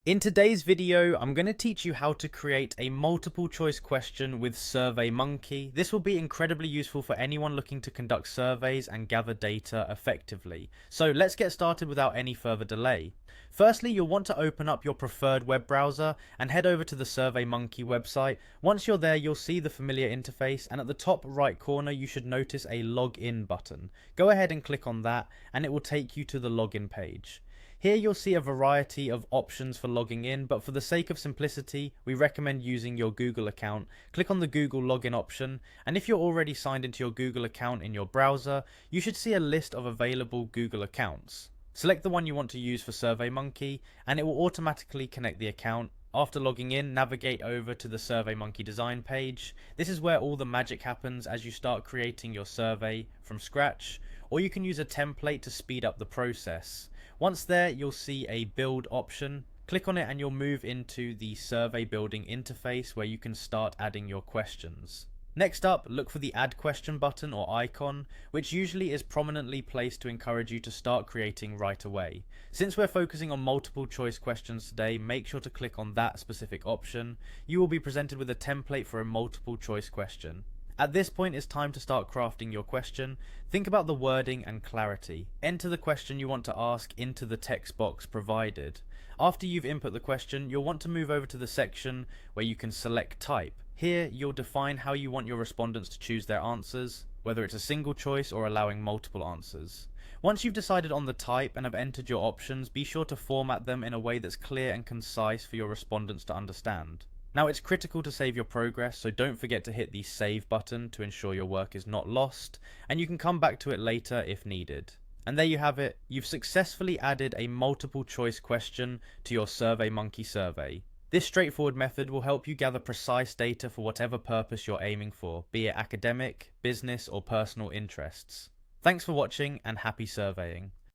In today's video, I'm going to teach you how to create a multiple choice question with Surveymonkey. This will be incredibly useful for anyone looking to conduct surveys and gather data effectively. So let's get started without any further delay. Firstly, you'll want to open up your preferred web browser and head over to the Surveymonkey website. Once you're there, you'll see the familiar interface, and at the top right corner you should notice a login button. Go ahead and click on that and it will take you to the login page. Here you'll see a variety of options for logging in, but for the sake of simplicity, we recommend using your Google account. Click on the Google login option, and if you're already signed into your Google account in your browser, you should see a list of available Google accounts. Select the one you want to use for SurveyMonkey, and it will automatically connect the account. After logging in, navigate over to the SurveyMonkey design page. This is where all the magic happens as you start creating your survey from scratch, or you can use a template to speed up the process. Once there, you'll see a build option. Click on it and you'll move into the survey building interface where you can start adding your questions. Next up, look for the add question button or icon, which usually is prominently placed to encourage you to start creating right away. Since we're focusing on multiple choice questions today, make sure to click on that specific option. You will be presented with a template for a multiple choice question. At this point, it's time to start crafting your question. Think about the wording and clarity. Enter the question you want to ask into the text box provided. After you've input the question, you'll want to move over to the section where you can select type. Here, you'll define how you want your respondents to choose their answers, whether it's a single choice or allowing multiple answers. Once you've decided on the type and have entered your options, be sure to format them in a way that's clear and concise for your respondents to understand. Now, it's critical to save your progress, so don't forget to hit the save button to ensure your work is not lost, and you can come back to it later if needed. And there you have it. You've successfully added a multiple choice question to your SurveyMonkey survey. This straightforward method will help you gather precise data for whatever purpose you're aiming for, be it academic, business, or personal interests. Thanks for watching and happy surveying.